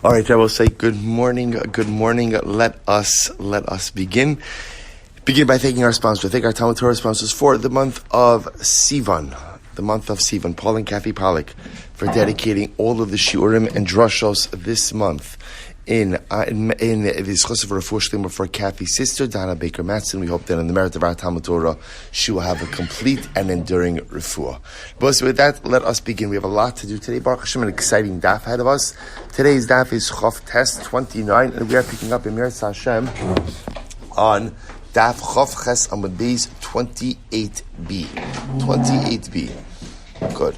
All right, I will say good morning. Good morning. Let us begin. Begin by thanking our sponsor. Thank our TALMUD TORAH sponsors for the month of Sivan. Paul and Kathy Pollack, for dedicating all of the shiurim and drushos this month in the zechus of refuah sheleimah for Kathy's sister, Donna Baker-Matson. We hope that in the merit of our TALMUD TORAH, she will have a complete and enduring refuah. But with that, let us begin. We have a lot to do today. Baruch Hashem, an exciting daf ahead of us. Today's daf is Chof Test 29, and we are picking up in Meretz Hashem on Daf Chof Ches Amud Beis 28b. 28b. Good.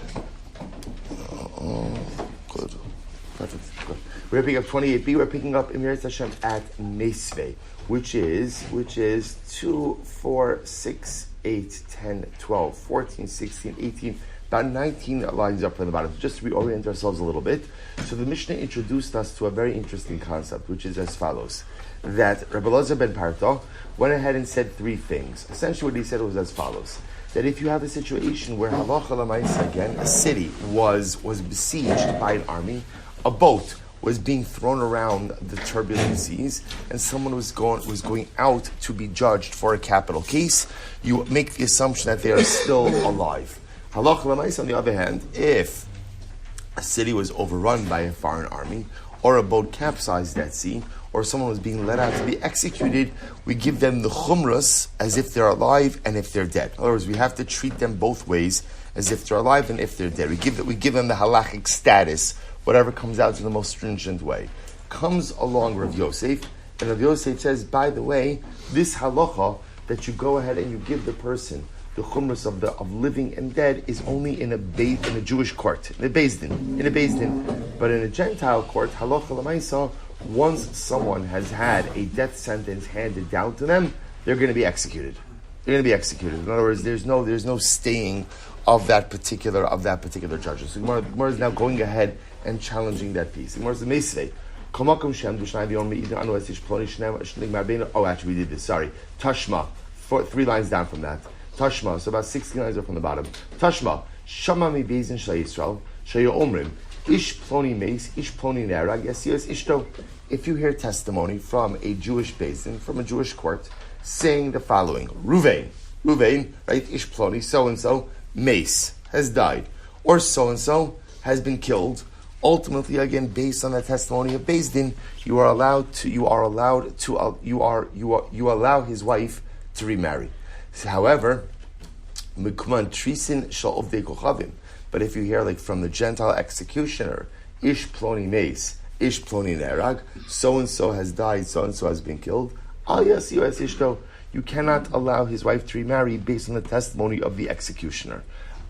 Good. Perfect. Good. We're picking up 28b. We're picking up in Meretz Hashem at Mesveh, which is 2, 4, 6, 8, 10, 12, 14, 16, 18, about 19 lines up from the bottom. Just to reorient ourselves a little bit. So the Mishnah introduced us to a very interesting concept, which is as follows. That Rabbi Elazar ben Parta went ahead and said three things. Essentially what he said was as follows. That if you have a situation where halacha l'maisa, again, a city was besieged by an army, a boat was being thrown around the turbulent seas, and someone was going out to be judged for a capital case, you make the assumption that they are still alive. Halacha l'maisa, on the other hand, if a city was overrun by a foreign army, or a boat capsized at sea, or someone was being let out to be executed, we give them the chumras as if they're alive and if they're dead. In other words, we have to treat them both ways, as if they're alive and if they're dead. We give them the halachic status, whatever comes out in the most stringent way. Comes along Rav Yosef, and Rav Yosef says, by the way, this halacha that you go ahead and you give the person the chumras of living and dead is only in a Jewish court, in a beis din. But in a Gentile court, halacha l'maisa, once someone has had a death sentence handed down to them, they're going to be executed. In other words, there's no staying of that particular judge. So Gemara is now going ahead and challenging that piece. Gemara is the Mesveh. Oh, actually, we did this. Sorry, Tashma. 3 lines down from that. Tashma. So about 16 lines up from the bottom. Tashma. Shama mi bezin shel Yisrael. Sheyu omrim. Ish ploni meis. Ish ploni nerag. Yes, ishto. If you hear testimony from a Jewish basin, from a Jewish court, saying the following: Ruvain, right? Ish ploni, so and so, meis, has died, or so and so has been killed. Ultimately, again, based on the testimony of beis din, you allow his wife to remarry. However, mikman trisin shal ovdei kochavim. But if you hear like from the Gentile executioner, ish ploni meis, ish ploni nerag, so and so has died, so and so has been killed. Al yasi ishto. You cannot allow his wife to remarry based on the testimony of the executioner.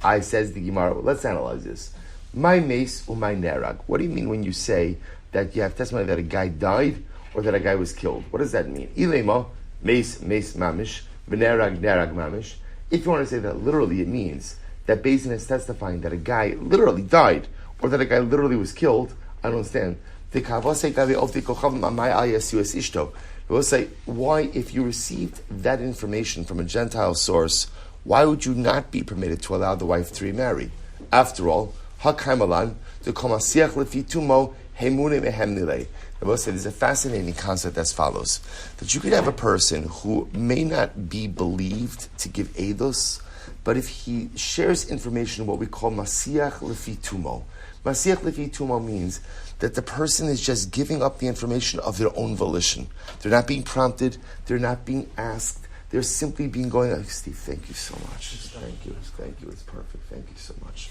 I says the Gemara. Let's analyze this. My meis or my nerag. What do you mean when you say that you have testimony that a guy died or that a guy was killed? What does that mean? Ilema meis mamish. V'nerag mamish. If you want to say that literally, it means that Beis Din is testifying that a guy literally died or that a guy literally was killed. I don't understand. We'll say, why, if you received that information from a Gentile source, why would you not be permitted to allow the wife to remarry? After all, hakaimalan to komasiach lefitumo hemune mehemnile. I will say there's a fascinating concept as follows: that you could have a person who may not be believed to give eidos, but if he shares information, what we call masiach lefitumo. Masiach lefitumo means that the person is just giving up the information of their own volition. They're not being prompted. They're not being asked. They're simply being going, oh, Steve, thank you so much. Thank you. It's perfect. Thank you so much.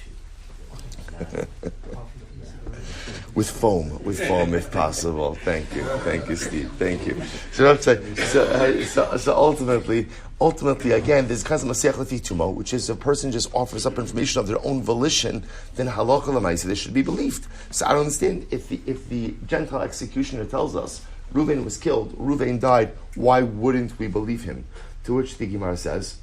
With foam if possible. Thank you, Steve. Thank you. So ultimately, again, this concept of Masiach Lefitumo, which is a person just offers up information of their own volition, then halacha l'maisa, they should be believed. So I don't understand if the Gentile executioner tells us Reuven was killed, Reuven died, why wouldn't we believe him? To which the Gemara says,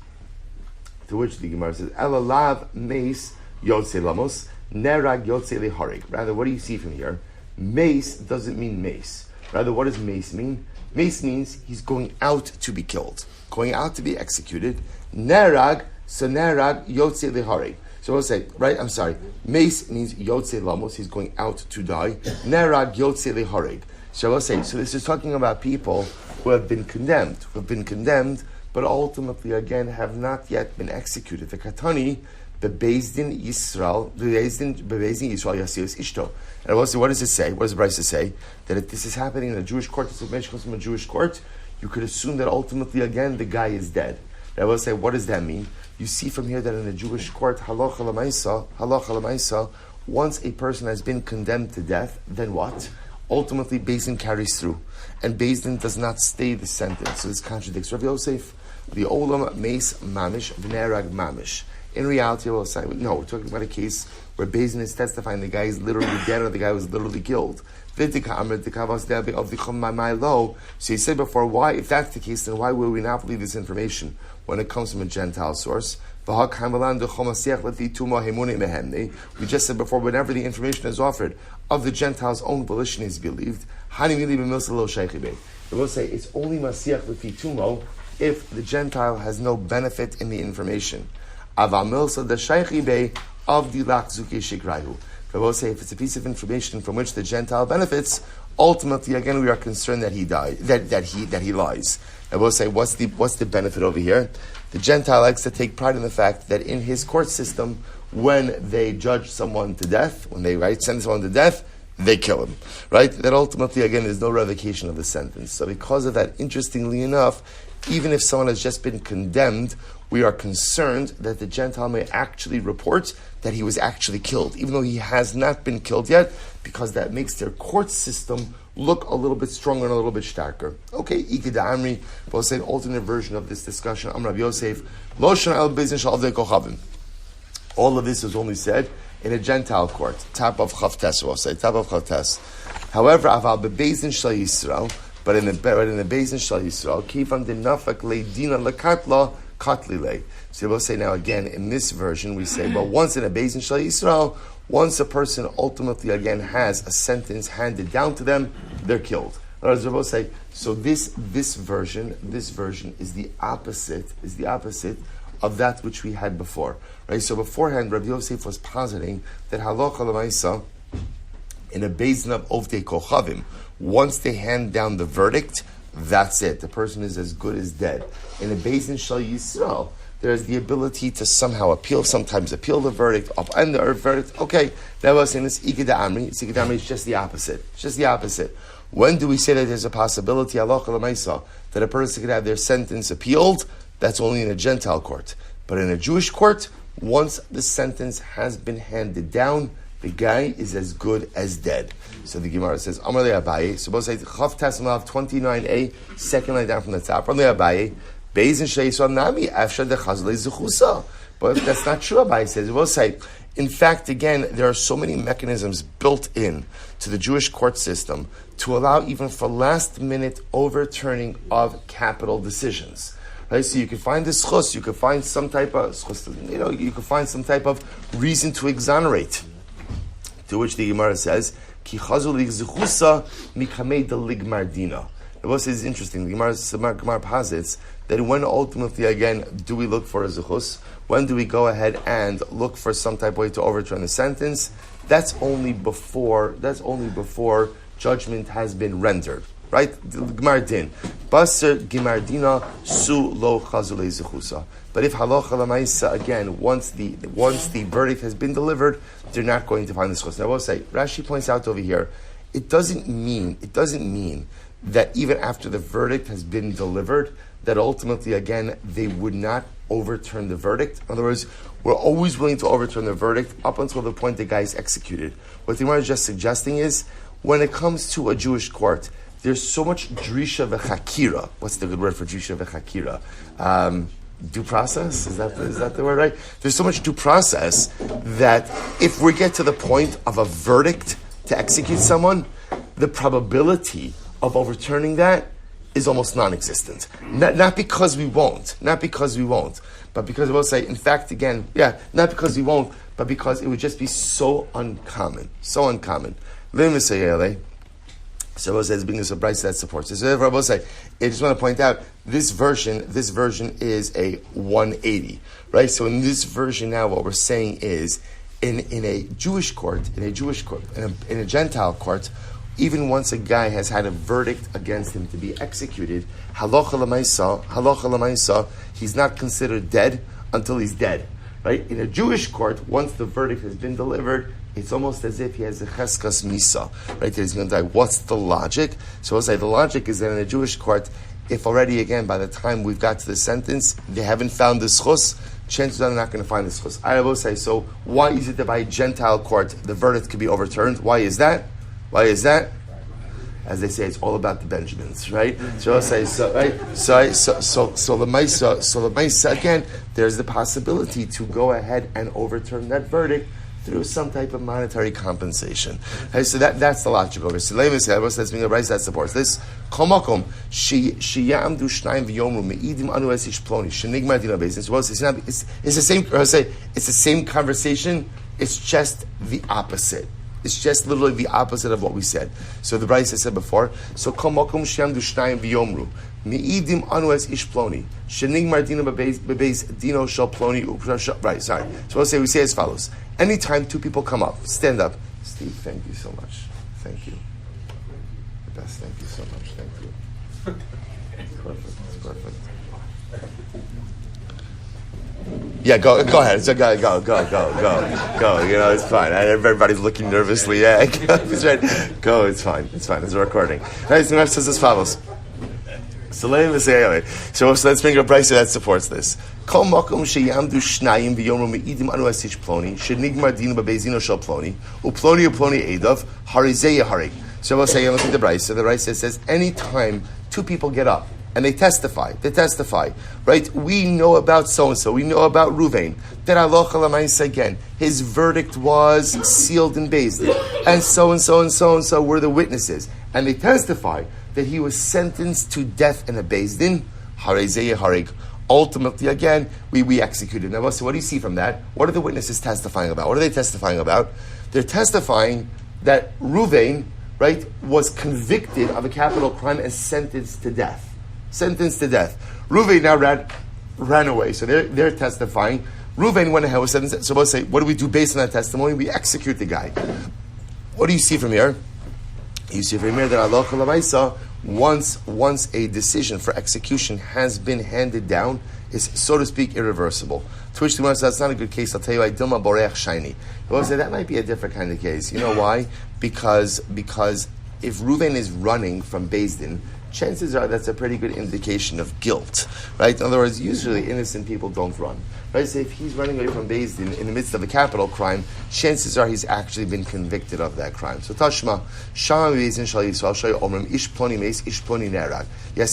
Elalav meis yotze lamos. Nerag yotze leharig. Rather, what do you see from here? Mace doesn't mean mace. Rather, what does mace mean? Mace means he's going out to be killed, going out to be executed. Nerag, so nerag yotze leharig. So we'll say, right, I'm sorry. Meis means Yotze Lamos, he's going out to die. Nerag Yotze Lehoreg. So we'll say, so this is talking about people who have been condemned, but ultimately, again, have not yet been executed. The Katani, the Bezdin Yisrael, Yasius Ishto. And we'll say, what does it say? What does the Brisa say? That if this is happening in a Jewish court, this information comes from a Jewish court, you could assume that ultimately, again, the guy is dead. And I will say, what does that mean? You see from here that in a Jewish court, halacha l'maisa, once a person has been condemned to death, then what? Ultimately, Beis Din carries through. And Beis Din does not stay the sentence. So this contradicts Rav Yosef. The olam meis mamish v'nerag mamish. In reality, we'll say, no, we're talking about a case where Beis Din is testifying the guy is literally dead or the guy was literally killed. So he said before, why, if that's the case, then why will we not believe this information when it comes from a Gentile source? We just said before, whenever the information is offered of the Gentile's own volition is believed, it will say it's only Masiach Lefi Tumo if the Gentile has no benefit in the information. Of the I will say if it's a piece of information from which the Gentile benefits, ultimately again we are concerned that he died, that he lies. I will say what's the benefit over here? The Gentile likes to take pride in the fact that in his court system, when they judge someone to death, when they sentence someone to death, they kill him. Right? That ultimately again there's no revocation of the sentence. So because of that, interestingly enough, even if someone has just been condemned, we are concerned that the Gentile may actually report that he was actually killed, even though he has not been killed yet, because that makes their court system look a little bit stronger and a little bit starker. Okay, Ikeda Amri, we'll say an alternate version of this discussion. Am Rabbi Yosef, Lo Shana El Beis Din Shalvei Kochavim. All of this is only said in a Gentile court, top of Chavtes, we'll say, top of Chavtes. However, Aval Beis Din Shel Yisrael, but in the Beis Din Shel Yisrael, Kifam Din Nafak Leidina Lekatla Katlile. So we'll say now again in this version we say, well, once in a Beis Din Shel Yisrael, once a person ultimately again has a sentence handed down to them, they're killed. Otherwise, we'll say, so this version is the opposite of that which we had before, right? So beforehand, Rabbi Yosef was positing that halacha l'maisa in a Beis Din of Ovdei Kochavim, once they hand down the verdict, that's it. The person is as good as dead. In a Beis Din Shel Yisrael, there's the ability to somehow sometimes appeal the verdict, upend the verdict. Okay, that was in this Ikeda Amri. Ikeda Amri is just the opposite. It's just the opposite. When do we say that there's a possibility, halacha l'maisa, that a person could have their sentence appealed? That's only in a Gentile court. But in a Jewish court, once the sentence has been handed down, the guy is as good as dead. So the Gemara says, Amar le Abaye, suppose say Chav Tasmav 29a, second line down from the top. Amar le Abaye, Beis Din Shel Yisrael Nami, Afshad Dechazle Zechusa. But that's not true, Abaye says. We'll say, in fact, again, there are so many mechanisms built in to the Jewish court system to allow even for last-minute overturning of capital decisions. Right? So you can find the zechus, you can find some type of you can find some type of reason to exonerate. To which the Gemara says, Ki chazu zechusa mikamei de ligmar dina. It is interesting. The Gemara posits that when ultimately, again, do we look for a zechus? When do we go ahead and look for some type of way to overturn the sentence? That's only before judgment has been rendered. Right? Gemar din. Baser Gemar dina su lo chazule zechusa. But if halacha l'maisa, again, once the verdict has been delivered, they're not going to find the zechus. Now I will say, Rashi points out over here, it doesn't mean that even after the verdict has been delivered, that ultimately, again, they would not overturn the verdict. In other words, we're always willing to overturn the verdict up until the point the guy is executed. What the Gemara is just suggesting is, when it comes to a Jewish court, there's so much drisha v'chakira. What's the good word for drisha v'chakira? Due process? Is that the word, right? There's so much due process that if we get to the point of a verdict to execute someone, the probability of overturning that is almost non-existent. Not because we won't, but because we'll say, in fact, again, not because we won't, but because it would just be so uncommon. Let me say, So Rabbi says, being a surprise that supports. So Rabbi say, I just want to point out, this version is a 180, right? So in this version now, what we're saying is, in a Jewish court, in a Gentile court, even once a guy has had a verdict against him to be executed, halacha l'maisa, he's not considered dead until he's dead, right? In a Jewish court, once the verdict has been delivered, it's almost as if he has a cheskas misa, right? That he's going to die. What's the logic? So I'll say the logic is that in a Jewish court, if already, again, by the time we've got to the sentence, they haven't found the zechus, chances are they're not going to find the zechus. I will say, so why is it that by a Gentile court, the verdict could be overturned? Why is that? As they say, it's all about the Benjamins, right? So I'll say, so the Maisa, again, there's the possibility to go ahead and overturn that verdict through some type of monetary compensation. Okay, so that's the logic over. So sheleimah that's being a rice that supports this. Komakom sheyamdu shnayim v'yomru meidim anu es ish ploni shenigmar dina beis. It's the same. I say it's the same conversation. It's just the opposite. It's just literally the opposite of what we said. So the Bryce said before. So komakom sheyamdu shnayim v'yomru meidim anu es ish ploni shenigmar dina beis dino shel ploni. Right. Sorry. So we say as follows. Anytime two people come up, stand up. Steve, thank you so much. Thank you. The best, thank you so much. Thank you. Perfect. Yeah, go ahead. So go. You know, it's fine. Everybody's looking nervously. Yeah, it's right. Go, it's fine. It's a recording. Right, so the says as follows. So let's bring a price that supports this. Kol makom sheyamdu shnayim v'yomru meidim anu es ish ploni shenigmar dinu b'beizino shel ploni uploni edav harizei harig. So we'll say, look at the Bryce. So the Bryce says, anytime two people get up and they testify, right? We know about so-and-so, we know about Ruvain, that halacha l'maisa again, his verdict was sealed in Beis Din, and so-and-so were the witnesses, and they testify that he was sentenced to death in a Beis Din, harizei harig. Ultimately, again, we executed. Now, so what do you see from that? What are the witnesses testifying about? What are they testifying about? They're testifying that Ruvain, right, was convicted of a capital crime and sentenced to death. Ruvain now ran away. So they're testifying. Ruvain went ahead, was sentenced. So we'll say, what do we do based on that testimony? We execute the guy. What do you see from here? You see from here that Allah Chalabaisa, once a decision for execution has been handed down, is, so to speak, irreversible. To which the Gemara says, that's not a good case. I'll tell you why. Dilma Boreach Shiny. We'll say that might be a different kind of case. You know why? Because if Reuven is running from Beis Din, chances are that's a pretty good indication of guilt, right? In other words, usually innocent people don't run, right? So if he's running away from Beis Din in the midst of a capital crime, chances are he's actually been convicted of that crime. So Tashma, Shama Beis Din Shal Yisrael Shal Omrim Ish Ploni Meis Ish Ploni Nerag. Yes,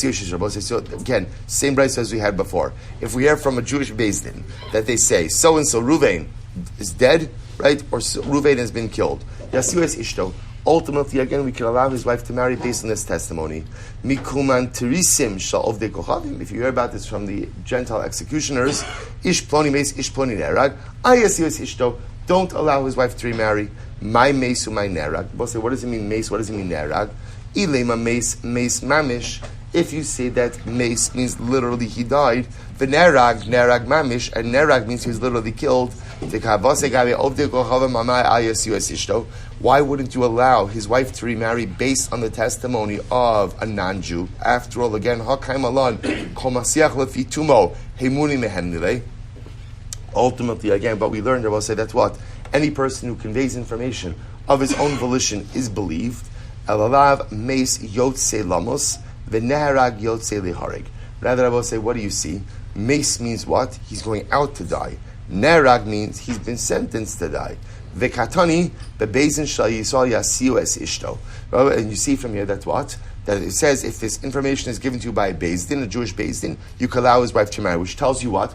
so again, same price as we had before. If we hear from a Jewish Beis Din that they say so and so Ruvain is dead, right, or Ruvain has been killed, Yasiu es Ishto. Ultimately, again, we can allow his wife to marry based on this testimony. Mikuman terisim shal ovdei kochavim. If you hear about this from the Gentile executioners, ish ploni meis, ish ploni nerag. Ayasius ishto. Don't allow his wife to remarry. My meis my nerag. Both say, what does it mean meis? What does it mean nerag? Ilema meis mamish. If you say that meis means literally he died, the nerag mamish, and nerag means he was literally killed. Why wouldn't you allow his wife to remarry based on the testimony of a non-Jew? After all, again, ultimately, again, but we learned, I will say that's what? Any person who conveys information of his own volition is believed. Rather, I will say, what do you see? Mace means what? He's going out to die. Nerag means he's been sentenced to die. Vekatani, bebeizin shal yisrael yasiu es ishto. And you see from here that's what? That it says if this information is given to you by a Beis Din, a Jewish Beis Din, you can allow his wife to marry. Which tells you what?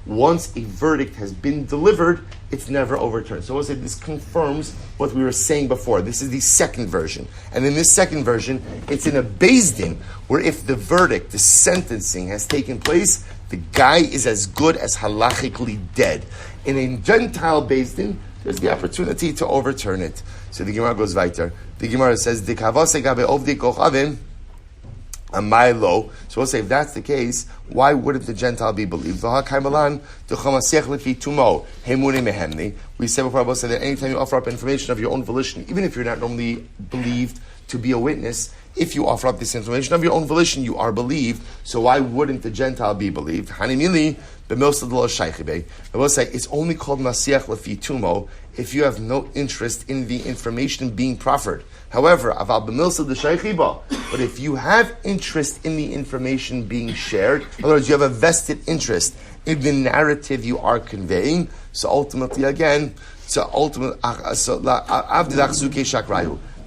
Once a verdict has been delivered, it's never overturned. So we'll say this confirms what we were saying before. This is the second version. And in this second version, it's in a Beis Din, where if the verdict, the sentencing has taken place, the guy is as good as halachically dead. In a Gentile Beis Din, there's the opportunity to overturn it. So the Gemara goes weiter. The Gemara says, "Dikavase gabe ovdi kochavim." Amilo. So we'll say if that's the case, why wouldn't the Gentile be believed? We said before that anytime you offer up information of your own volition, even if you're not normally believed to be a witness, if you offer up this information of your own volition, you are believed. So why wouldn't the Gentile be believed? I will say it's only called Masiach Lefi Tumo if you have no interest in the information being proffered. However, but if you have interest in the information being shared, in other words, you have a vested interest in the narrative you are conveying, so ultimately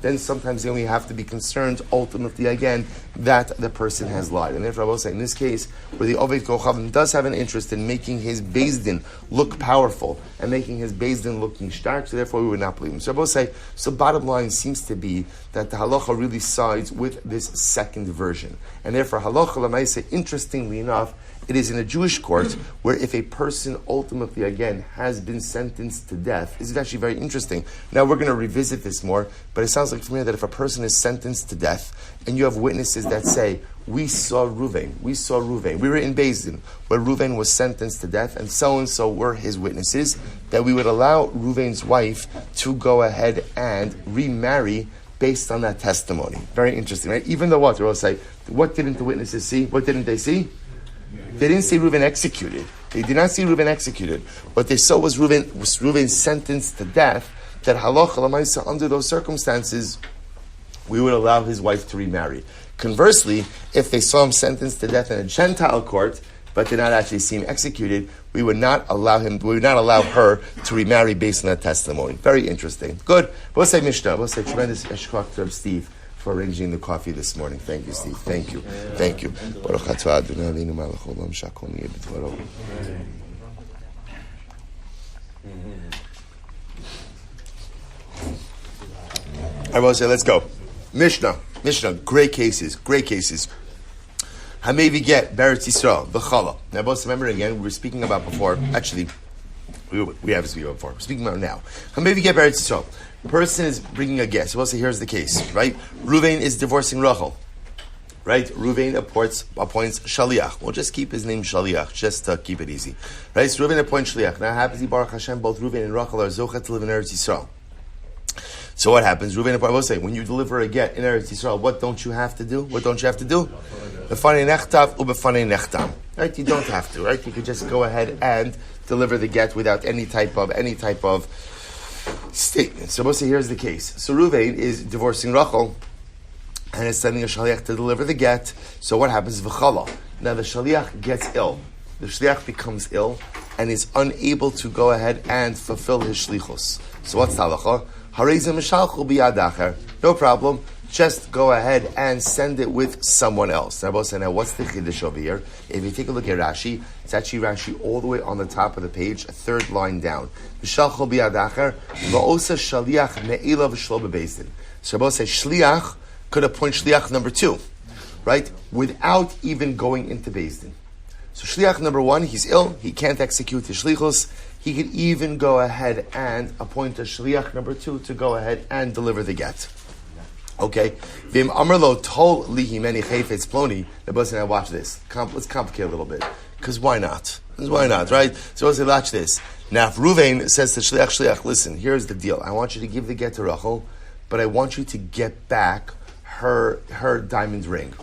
then sometimes we have to be concerned ultimately again that the person has lied. And therefore I will say in this case, where the Oved Kochavim does have an interest in making his Beis Din look powerful and making his Beis Din looking stark, so therefore we would not believe him. So I will say, so bottom line seems to be that the halacha really sides with this second version. And therefore halacha l'maaseh, interestingly enough, it is in a Jewish court where if a person ultimately, again, has been sentenced to death, this is actually very interesting. Now we're going to revisit this more, but it sounds like from here that if a person is sentenced to death and you have witnesses that say, we saw Ruvain, we were in Beis Din where Ruvain was sentenced to death and so were his witnesses, that we would allow Ruvain's wife to go ahead and remarry based on that testimony. Very interesting, right? Even though what? We'll say, what didn't the witnesses see? What didn't they see? They didn't see Reuven executed. They did not see Reuven executed. What they saw was Reuven sentenced to death, that halacha l'maaseh, under those circumstances, we would allow his wife to remarry. Conversely, if they saw him sentenced to death in a Gentile court, but did not actually see him executed, we would not allow her to remarry based on that testimony. Very interesting. Good. We'll say Mishnah. We'll say tremendous eshkach to Steve for arranging the coffee this morning. Thank you, Steve. Thank you. Thank you. Baruch atah Adonai Aleinu melech haolam shakol niyeh b'dvaro. I will say, let's go. Mishnah. Great cases. Hamevi get Beretz Yisrael v'chala. Now, both remember again, we were speaking about before. Actually, we have speaking about before. We're speaking about now. Hamevi get Beretz Yisrael. Person is bringing a guest. We'll say here's the case, right? Ruvain is divorcing Rachel, right? Ruvain appoints Shaliach. We'll just keep his name Shaliach, just to keep it easy, right? So Ruvain appoints Shaliach. Now happens, Baruch Hashem, both Ruvain and Rachel are zochet to live in Eretz Yisrael. So what happens? Ruvain, I will say, when you deliver a get in Eretz Yisrael, what don't you have to do? B'fanei nechtav u'b'fanei nechtam. Right? You don't have to, right? You could just go ahead and deliver the get without any type of statement. So we'll say here's the case. So Ruvain is divorcing Rachel and is sending a shaliach to deliver the get. So what happens? V'chala. Now the shaliach gets ill. The shaliach becomes ill and is unable to go ahead and fulfill his shlichus. So what's halacha? Harezim mishalchu biyad. No problem. Just go ahead and send it with someone else. Now what's the chiddush over here? If you take a look at Rashi, it's actually Rashi all the way on the top of the page, a third line down. Mishalchu biyad acher va'osa shaliach me'ila v'shlo bebeis din. So Rabbi says shliach could appoint shliach number 2, right? Without even going into Beis Din. So shliach number 1, he's ill, he can't execute his shlichus. He could even go ahead and appoint a shliach number 2 to go ahead and deliver the get. Okay. Vim Amarlo told Lihimeni Chayfetz Ploni. Now watch this. Let's complicate a little bit. Because why not? Right? So let's say, watch this. Now if Ruvain says to Shliach, listen, here's the deal. I want you to give the get to Rachel, but I want you to get back her diamond ring.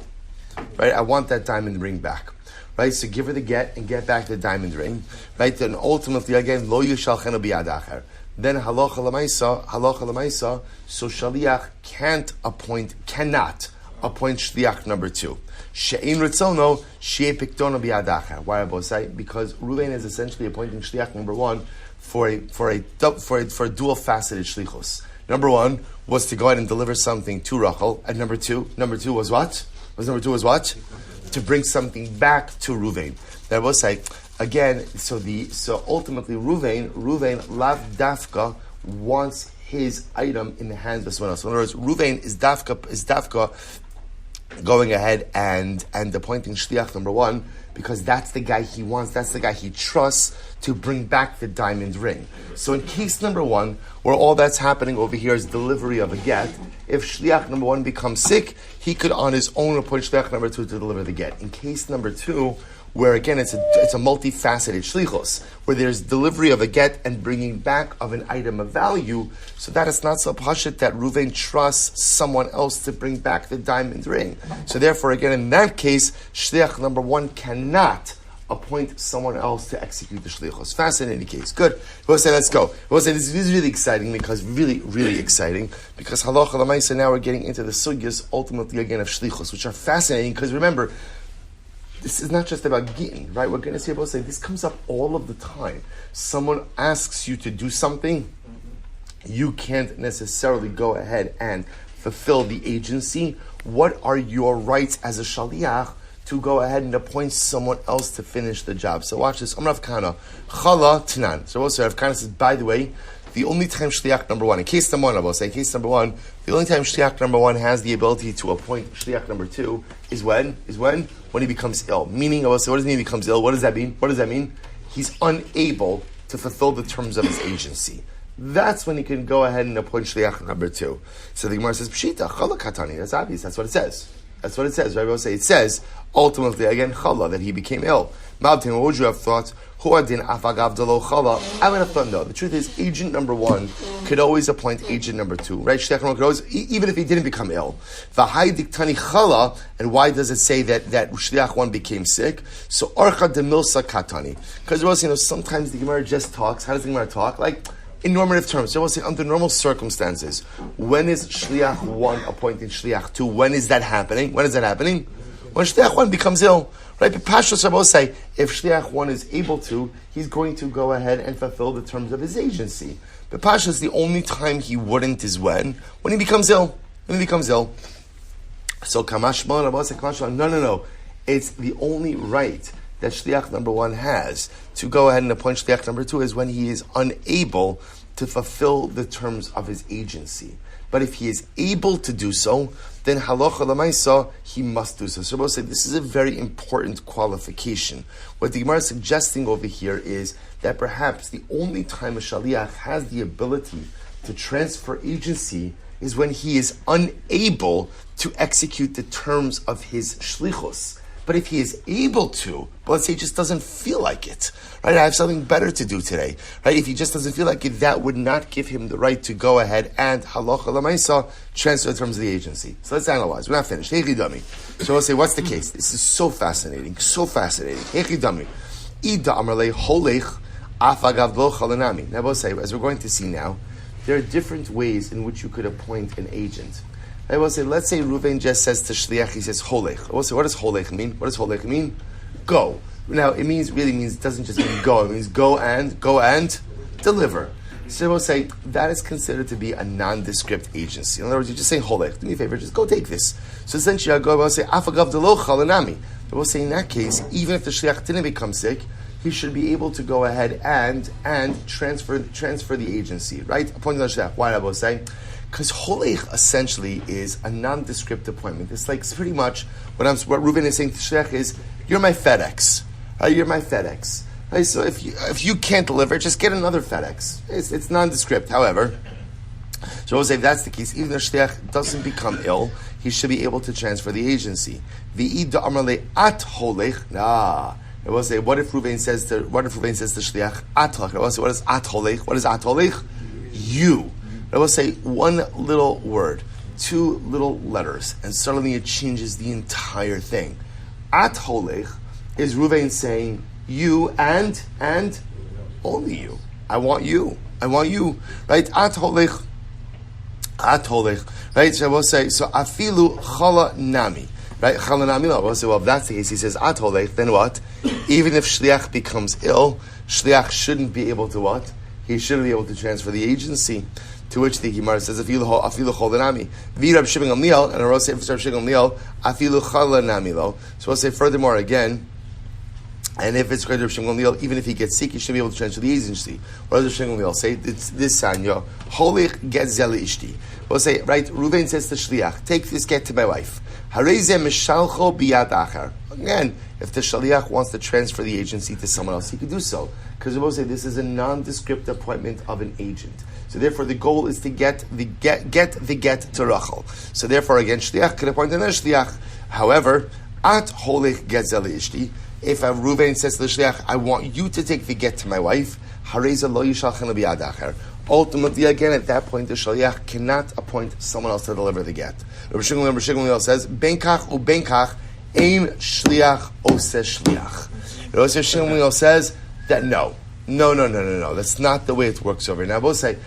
Right? I want that diamond ring back. Right? So give her the get and get back the diamond ring. Right? Then ultimately, again, lo yishal chenu biyad acher. Then halacha l'maisa, so shaliach cannot appoint shliach number 2. She'ein ritzono, she'e piktono biyad acher. Why I say? Because Ruvain is essentially appointing shliach number 1 for a dual faceted shlichus. Number 1 was to go ahead and deliver something to Rachel, and number 2 was what? To bring something back to Ruvain. Now I will say, again, so ultimately Ruvain lav dafka wants his item in the hands of someone else. In other words, Ruvain is dafka going ahead and appointing shliach number one, because that's the guy he wants, that's the guy he trusts to bring back the diamond ring. So in case number one, where all that's happening over here is delivery of a get, if shliach number one becomes sick, he could on his own appoint shliach number two to deliver the get. In case number two, where again it's a multifaceted shlichus, where there's delivery of a get and bringing back of an item of value, so that it's not so pashut that Reuven trusts someone else to bring back the diamond ring. So therefore, again, in that case, shliach number one cannot appoint someone else to execute the shlichus. Fascinating case. Good. We'll say, let's go. We'll say, this is really exciting, because really exciting, because halacha l'maisa, now we're getting into the sugyas, ultimately again, of shlichus, which are fascinating, because remember, this is not just about Gittin, right? We're going to see about say this comes up all of the time. Someone asks you to do something, you can't necessarily go ahead and fulfill the agency. What are your rights as a shaliach to go ahead and appoint someone else to finish the job? So watch this. Rav Kana, Chala Tanan. So also Rav Kana says, by the way, the only time shliach number one, in case number one, I will say, in case number one, the only time shliach number one has the ability to appoint shliach number two is when he becomes ill. Meaning, I will say, what does it mean he becomes ill? What does that mean? What does that mean? He's unable to fulfill the terms of his agency. That's when he can go ahead and appoint shliach number two. So the Gemara says, Pshita, Chala Katani. That's obvious. That's what it says. That's what it says. Right? I will say, it says, ultimately, again, Chala, that he became ill. Maltin, what would you have thought? I would have thought no. The truth is, agent number one could always appoint agent number two, right? Shliach could always, even if he didn't become ill. V'hai diktani chala, and why does it say that shliach one became sick? So archa demilsa katani, because sometimes the Gemara just talks. How does the Gemara talk? Like in normative terms. So we'll say under normal circumstances, when is shliach one appointing shliach two? When is that happening? When is that happening? When shliach one becomes ill. Right, but Pashas Rabbi say, if shliach one is able to, he's going to go ahead and fulfill the terms of his agency. But Pashas, the only time he wouldn't is when he becomes ill. When he becomes ill. So Kamashman, Rabbi say, Kamashman, no. It's the only right that shliach number one has to go ahead and appoint shliach number two is when he is unable to fulfill the terms of his agency. But if he is able to do so, then halacha l'maisa, he must do so. So we'll say this is a very important qualification. What the Gemara is suggesting over here is that perhaps the only time a shaliach has the ability to transfer agency is when he is unable to execute the terms of his shlichus. But if he is able to, but let's say he just doesn't feel like it, right? I have something better to do today, right? If he just doesn't feel like it, that would not give him the right to go ahead and halacha l'maisa transfer the terms of the agency. So let's analyze. We're not finished. Hey chidami. So we'll say, what's the case? This is so fascinating, so fascinating. Hey chidami. Ida amarle holech afagav lo chalanami. Now we'll say, as we're going to see now, there are different ways in which you could appoint an agent. I will say, let's say Reuven just says to shliach, he says holech. I will say, what does holech mean? What does holech mean? Go. Now, it doesn't just mean go. It means go and deliver. So we'll say, that is considered to be a nondescript agency. In other words, you just say holech, do me a favor, just go take this. So essentially, I will say, afagav delo chalanami. I will say, in that case, even if the shliach didn't become sick, he should be able to go ahead and transfer the agency, right? Appointing the shliach. Why I will say? Because holech essentially is a nondescript appointment. It's like pretty much what Reuven is saying to shliach is, you're my FedEx. You're my FedEx. Right? So if you can't deliver, just get another FedEx. It's nondescript. However, so we'll say if that's the case, even if shliach doesn't become ill, he should be able to transfer the agency. V'ida amarle at holech. Nah. I will say, what if Reuven says to shliach at holech? I will say, what is at holech? What is at holech? You. I will say one little word, two little letters, and suddenly it changes the entire thing. At holech is Reuven saying, you and only you. I want you. Right? At holech. Right? So I will say, so afilu chala nami. Right? Chala nami. I will say, well, if that's the case, he says at holech, then what? Even if shliach becomes ill, shliach shouldn't be able to what? He shouldn't be able to transfer the agency. To which the Gemara says, afilu cholanami. V'Rab Shimon Gamliel, and I will say, Rab Shimon Gamliel, afilu cholanami lo. So we'll say furthermore again, And if it's greater Shimon Gamliel, even if he gets sick, he should be able to transfer the agency. What does Shimon Gamliel say? It's this sanya, holich get zeli ishti. We'll say, right, Reuven says to Shliach, take this get to my wife. Hareze mishalcho biyad achar. Again, if the Shliach wants to transfer the agency to someone else, he could do so. Because we will say this is a nondescript appointment of an agent. So therefore, the goal is to get the get to Rachel. So therefore, again, Shliach could appoint another Shliach. However, at holich get zeli ishti, if a Reuven says to the Shliach, I want you to take the get to my wife, hareza lo yishalchen biyad acher. Ultimately, again, at that point, the Shliach cannot appoint someone else to deliver the get. Rabbi Shmuel says, benkach u benkach ein shliach ose shliach. Rabbi Shmuel says that no. That's not the way it works over here. Now, I will say,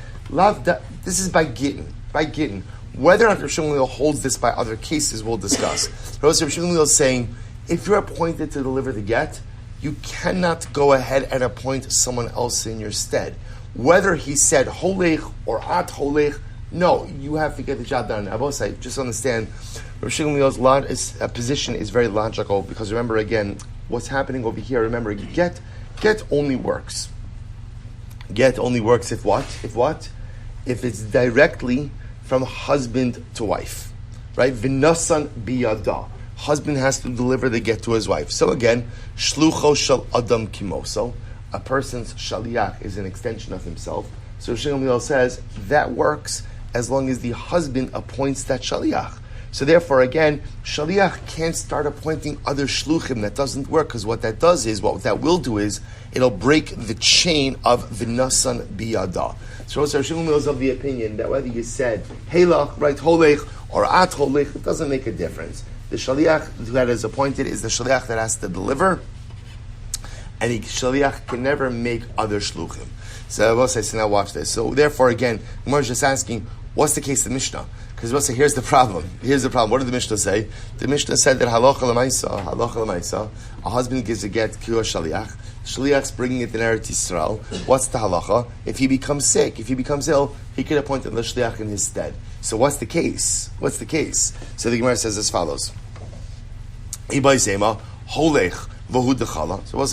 this is by Gittin. Whether or not Rabbi Shmuel holds this by other cases, we'll discuss. Rabbi Shmuel is saying, if you're appointed to deliver the get, you cannot go ahead and appoint someone else in your stead. Whether he said holech or at holech, no, you have to get the job done. I will say, just understand, Rabbi Shmuel's position is very logical, because remember again, what's happening over here, remember, get only works. Get only works if what? If it's directly from husband to wife. Right? V'nasan biyada. Husband has to deliver the get to his wife. So again, shlucho shel adam kimoso. A person's shaliach is an extension of himself. So Shmuel says that works as long as the husband appoints that shaliach. So therefore, again, shaliach can't start appointing other shluchim. That doesn't work, because what that will do is it'll break the chain of v'nasan biyada. So Shmuel is of the opinion that whether you said heilach, right, holech, or at holech, it doesn't make a difference. The shaliach that is appointed is the shaliach that has to deliver, and the shaliach can never make other shluchim. So I will say, so now watch this. So therefore, again, Gemara is just asking, what's the case of the Mishnah? Because we'll say, here's the problem. What did the Mishnah say? The Mishnah said that halacha l'maisa, a husband gives a get to a shaliach. Shaliach's bringing it in Eretz Yisrael. What's the halacha? If he becomes sick, if he becomes ill, he could appoint the shaliach in his stead. So what's the case? So the Gemara says as follows. So we'll say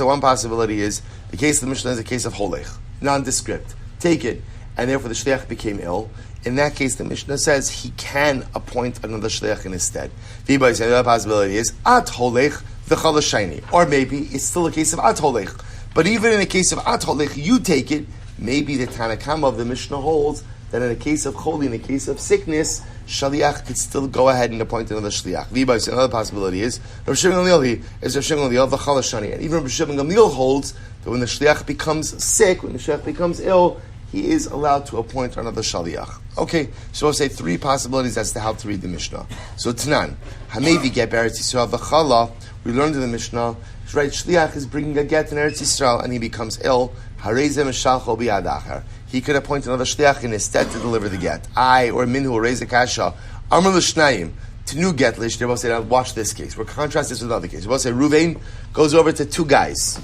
one possibility is the case of the Mishnah is a case of holech, nondescript. Take it, and therefore the shliach became ill. In that case, the Mishnah says he can appoint another shliach in his stead. The other possibility is at holech the chalashayni, or maybe it's still a case of at holech. But even in a case of at holech, you take it. Maybe the Tanakama of the Mishnah holds that in a case of choli, in a case of sickness, shaliach could still go ahead and appoint another shliach. Another possibility is Rav Shimon Gamliel the chalashani, and even Rav Shimon Gamliel holds that when the shliach becomes sick, when the shliach becomes ill, he is allowed to appoint another shaliach. Okay, so we'll say three possibilities as to how to read the Mishnah. So Tanan, Hamevi get Eretz Yisrael v'chala. We learned in the Mishnah, right? Shliach is bringing a get in Eretz Yisrael, and he becomes ill. Harezeh mishalcho biyad acher. He could appoint another shliach in his stead to deliver the get. Or minhu raise a kasha. Amr l'shnayim. Tenu get lish. They will say, now watch this case. We'll contrast this with another case. We'll say Reuven goes over to two guys,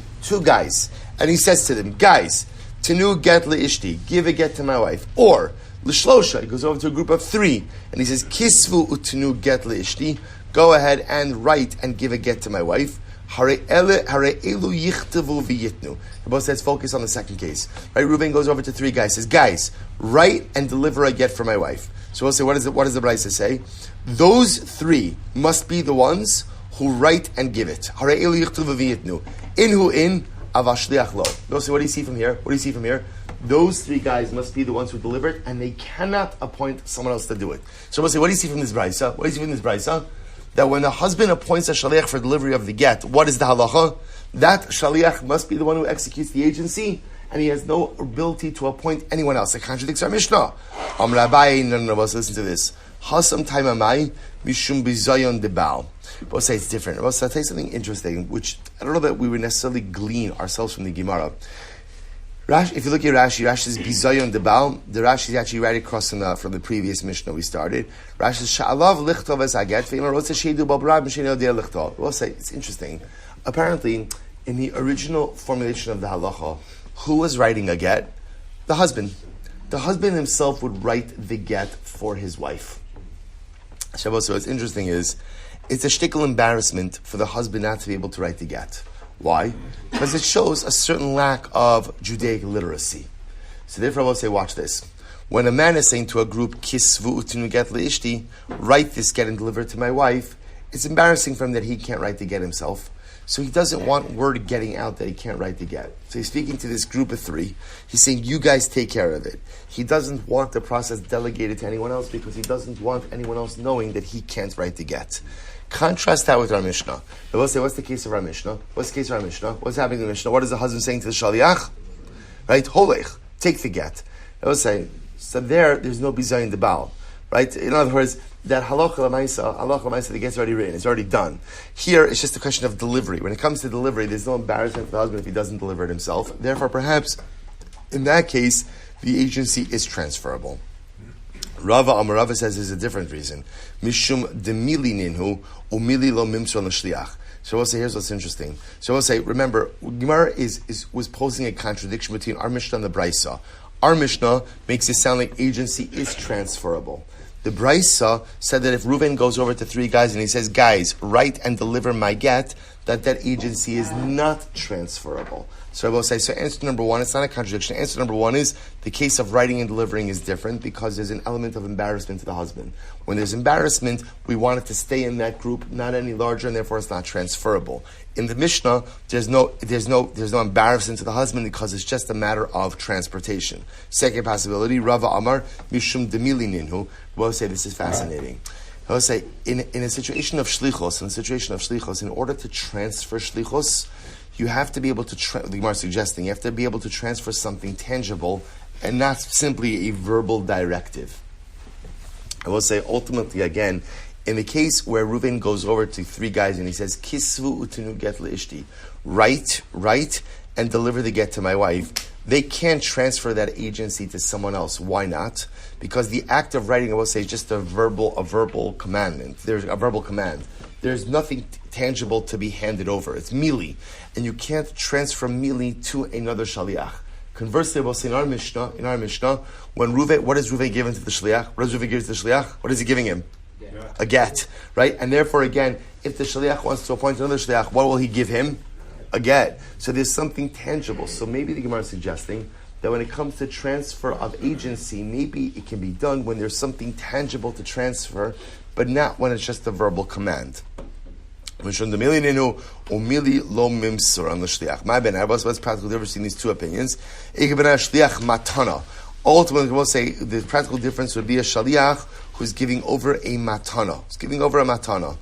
and he says to them, guys, tenu get liishti, give a get to my wife. Or l'shlosha, he goes over to a group of three, and he says, kisvu utenu get liishti, go ahead and write and give a get to my wife. Hare elu yichtavu v'yitnu. The boss says focus on the second case. Right, Reuven goes over to three guys, says, guys, write and deliver a get for my wife. So we'll say, what does the Brisa say? Those three must be the ones who write and give it. Hare elu yichtavu v'yitnu. Inhu in, avashliach lo. We'll say, what do you see from here? Those three guys must be the ones who deliver it, and they cannot appoint someone else to do it. So we'll say, what do you see from this Brisa? That when the husband appoints a shaliach for delivery of the get, what is the halacha? That shaliach must be the one who executes the agency, and he has no ability to appoint anyone else. It contradicts our Mishnah. Listen to this. Hasam taimamai mishum bizayon debal. We'll say it's different. I'll tell you something interesting, which I don't know that we would necessarily glean ourselves from the Gemara. If you look at Rashi's bizayon debal. The Rashi is actually right across from the previous Mishnah we started. Rashi says sha'alav lichtov es haget ve'im rotze sheidu babrad m'shein yodei lichtov. We'll say it's interesting. Apparently, in the original formulation of the halacha, who was writing a get? The husband. The husband himself would write the get for his wife. So what's interesting is, it's a shtickle embarrassment for the husband not to be able to write the get. Why? Because it shows a certain lack of Judaic literacy. So therefore I will say, watch this. When a man is saying to a group, Kisvu utinu get leishti, write this get and deliver it to my wife, it's embarrassing for him that he can't write the get himself. So he doesn't want word getting out that he can't write the get. So he's speaking to this group of three. He's saying, you guys take care of it. He doesn't want the process delegated to anyone else because he doesn't want anyone else knowing that he can't write the get. Contrast that with our Mishnah. Now we'll say, what's the case of our Mishnah? What's the case of our Mishnah? What's happening in the Mishnah? What is the husband saying to the shaliach? Right? Holech, take the get. I will say, so there's no bizayin the baal. Right? In other words, that halacha l'maisa, the get's already written, it's already done. Here, it's just a question of delivery. When it comes to delivery, there's no embarrassment for the husband if he doesn't deliver it himself. Therefore, perhaps, in that case, the agency is transferable. Rava says there's a different reason. Mishum demili ninhu umili lo mimsor l'shliach. So we'll say, here's what's interesting. So we'll say, remember, Gemara was posing a contradiction between our Mishnah and the Brisa. Our Mishnah makes it sound like agency is transferable. The Brisa said that if Reuven goes over to three guys and he says, guys, write and deliver my get, that agency is not transferable. So I will say, so answer number one, it's not a contradiction. Answer number one is, the case of writing and delivering is different because there's an element of embarrassment to the husband. When there's embarrassment, we want it to stay in that group, not any larger, and therefore it's not transferable. In the Mishnah, there's no embarrassment to the husband because it's just a matter of transportation. Second possibility, Rava Amar, Mishum Demili Ninhu. We'll say this is fascinating. I will say, in a situation of shlichos, in order to transfer shlichos, you have to be able to, the Gemara is suggesting, you have to be able to transfer something tangible and not simply a verbal directive. I will say, ultimately, again, in the case where Reuven goes over to three guys and he says, Kisvu utinu get leishti, write, and deliver the get to my wife, they can't transfer that agency to someone else. Why not? Because the act of writing, I will say, is just a verbal commandment. There's a verbal command. There's nothing tangible to be handed over. It's mili. And you can't transfer mili to another shaliach. Conversely, we'll say in our Mishnah, when Reuven, what is Reuven given to the shaliach? What does Reuven give to the shaliach? What is he giving him? A get. Right? And therefore, again, if the shaliach wants to appoint another shaliach, what will he give him? A get. So there's something tangible. So maybe the Gemara is suggesting that when it comes to transfer of agency, maybe it can be done when there's something tangible to transfer, but not when it's just a verbal command. What's practical difference in these two opinions? Ultimately, we'll say the practical difference would be a shaliach who's giving over a matana. He's giving over a matana.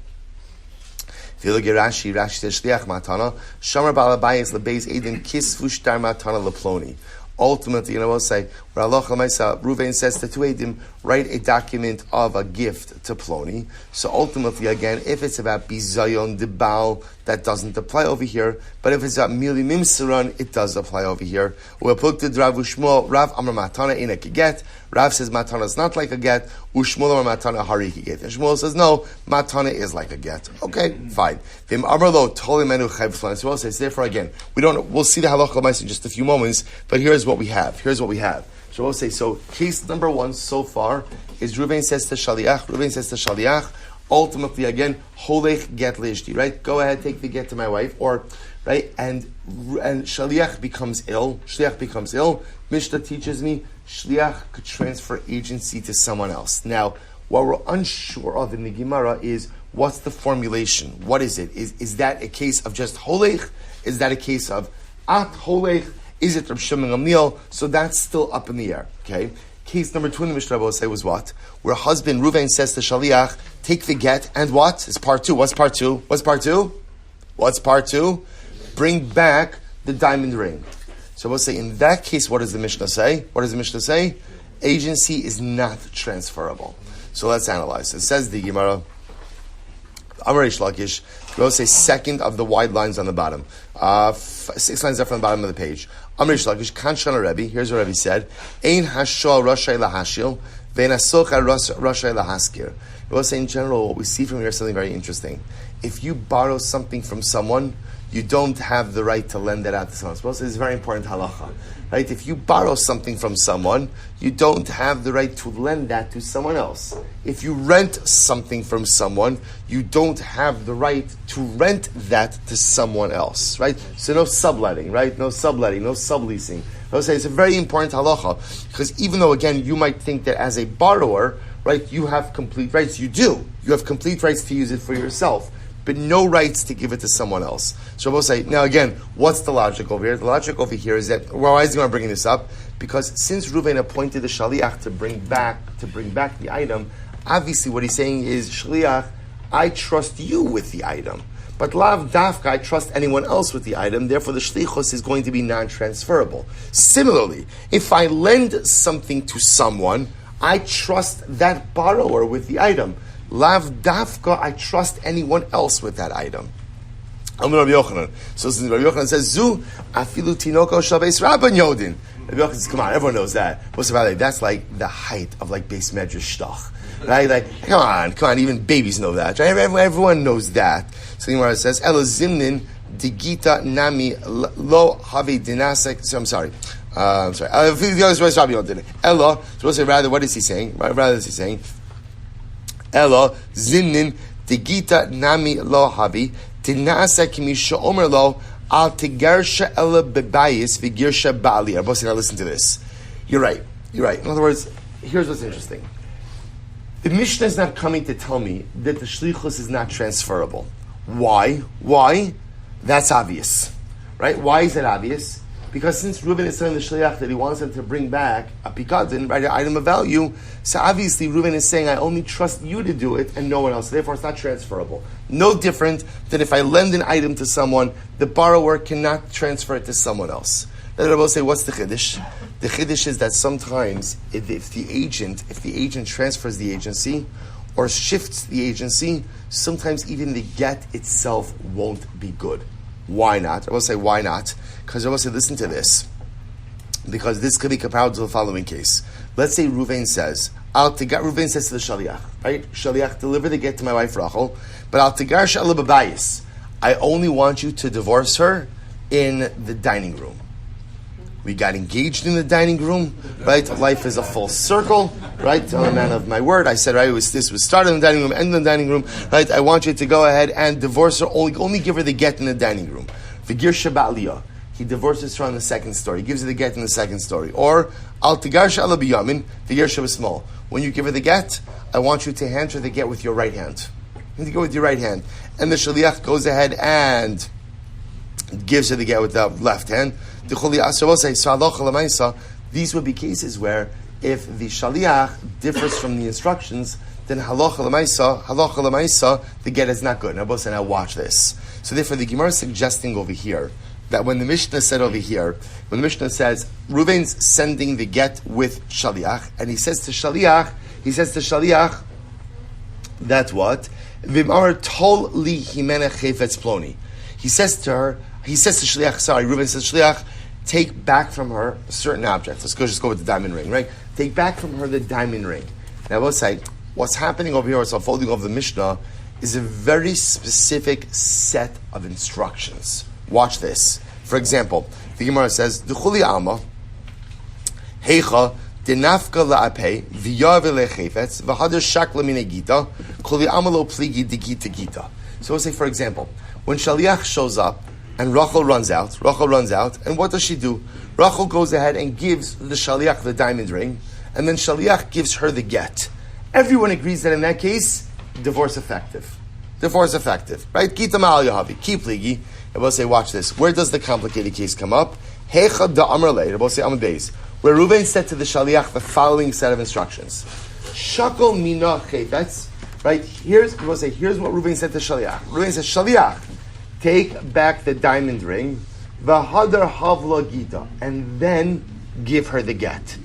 If you look at Rashi says shliach matana, shamar balabayis lebeis edin kisvu shtar matana leploni. Ultimately, we'll say, where Allah Reuven says to Edim, write a document of a gift to Ploni. So ultimately, again, if it's about bizayon de baal, that doesn't apply over here. But if it's about mili mimsaran, it does apply over here. We'll put the Rabbi Shmuel, Rav Amar Matana in a get. Rav says Matana is not like a get. Ushmuel Amar Matana hari get. And Shmuel says no, Matana is like a get. Okay, fine. Vim Amarlo Toli Menu Chayv. So we'll say, therefore again, we'll see the halacha l'maisa in just a few moments. But here's what we have. So we'll say, so case number one so far is Reuven says to Shaliach, ultimately again, Holech get leishti, right? Go ahead, take the get to my wife, or, right? And Shaliach becomes ill. Mishnah teaches me, Shaliach could transfer agency to someone else. Now, what we're unsure of in the Gemara is, what's the formulation? What is it? Is that a case of just Holech? Is that a case of At Holech? Is it Reb Shimon Gamliel? So that's still up in the air. Okay. Case number two in the Mishnah will say was what? Where husband Reuven says to Shaliach, take the get and what? It's part two. What's part two? Bring back the diamond ring. So we'll say in that case, what does the Mishnah say? Agency is not transferable. So let's analyze. It says the Gemara, Amar Reish Lakish, we'll say second of the wide lines on the bottom. 6 lines up from the bottom of the page. Amar Reish Lakish, Kan Shana Rebbe, here's what Rebbe said, Ein hashol rashay lahashil, ve'en hasocha rashay lahaskir. We'll say in general, what we see from here is something very interesting. If you borrow something from someone, you don't have the right to lend that out to someone else. It's a very important halacha. Right? If you borrow something from someone, you don't have the right to lend that to someone else. If you rent something from someone, you don't have the right to rent that to someone else. Right? So no subletting, right? No subletting, no subleasing. I would say it's a very important halacha, because even though, again, you might think that as a borrower, right, you have complete rights. You do. You have complete rights to use it for yourself, but no rights to give it to someone else. So we'll say, now again, what's the logic over here? The logic over here is that, well, why is he going to bring this up? Because since Reuven appointed the shaliach to bring back the item, obviously what he's saying is, shaliach, I trust you with the item. But lav dafka, I trust anyone else with the item, therefore the shlichus is going to be non-transferable. Similarly, if I lend something to someone, I trust that borrower with the item. Lav dafka, I trust anyone else with that item. Amar Rabbi Yochanan. So Rabbi Yochanan says, Zu afilu tinoko shabes rabban yodin. Rabbi Yochanan says, come on, everyone knows that. What's about it? That's like the height of like base medrash shtach. Right? Like, come on, even babies know that. Right? Everyone knows that. So the Gemara says, Elo zimnin digita nami lo have dinasek. So I'm sorry. Ella, so rather, what is he saying? Rather, is he saying, Ella, zimnin, digita nami lo havi, tinasa kimisha omer lo, al tigarsha ella bebayis, vigirsha ba'ali. Now listen to this. You're right. In other words, here's what's interesting. The Mishnah is not coming to tell me that the shlichus is not transferable. Why? That's obvious. Right? Why is it obvious? Because since Reuven is telling the shliach that he wants him to bring back a pikadon, right, an item of value, so obviously Reuven is saying, I only trust you to do it and no one else. Therefore, it's not transferable. No different than if I lend an item to someone, the borrower cannot transfer it to someone else. Then I will say, what's the chiddush? The chiddush is that sometimes if the agent transfers the agency or shifts the agency, sometimes even the get itself won't be good. Why not? I will say, why not? Because I will say, listen to this. Because this could be compared to the following case. Let's say Reuven says to the shaliach, right? Shaliach, deliver the get to my wife Rachel, but al tigar she'ala b'bayis. I only want you to divorce her in the dining room. We got engaged in the dining room, right? Life is a full circle, right? I'm a man of my word. I said, right, this was started in the dining room, end in the dining room, right? I want you to go ahead and divorce her, only give her the get in the dining room. V'girsha ba'aliyah. He divorces her on the second story. He gives her the get in the second story. Or, al tigar she'ala biyamin, v'girsha b'smal. When you give her the get, I want you to hand her the get with your right hand. You need to go with your right hand. And the shaliach goes ahead and gives her the get with the left hand. These would be cases where if the shaliach differs from the instructions, then halacha l'maisa, the get is not good. Now watch this. So therefore the Gemara is suggesting over here that when the Mishnah said over here, when the Mishnah says Reuven's sending the get with shaliach, and he says to shaliach that what? V'imar tol li himena chefetz ploni. He says to shaliach, Reuven says shaliach, take back from her a certain object. Let's just go with the diamond ring, right? Take back from her the diamond ring. Now, I will say, what's happening over here, what's unfolding over the Mishnah, is a very specific set of instructions. Watch this. For example, the Gemara says, D'chuli alma, heicha, denafka la'apei, v'yave lechefetz, v'hader shakla mine gita, kuli alma lo pligi de gita gita. So we'll say, for example, when shaliach shows up, and Rachel runs out, and what does she do? Rachel goes ahead and gives the shaliach the diamond ring, and then shaliach gives her the get. Everyone agrees that in that case, divorce effective, right? Gita ma'al yahavi, keep ligi. And we'll say, watch this. Where does the complicated case come up? Hecha da amrle, we'll say amud beis, where Reuven said to the shaliach the following set of instructions. Shakol mina chefetz, right? Here's what Reuven said to shaliach. Reuven says, shaliach, take back the diamond ring, v'hadar havla gita, and then give her the get.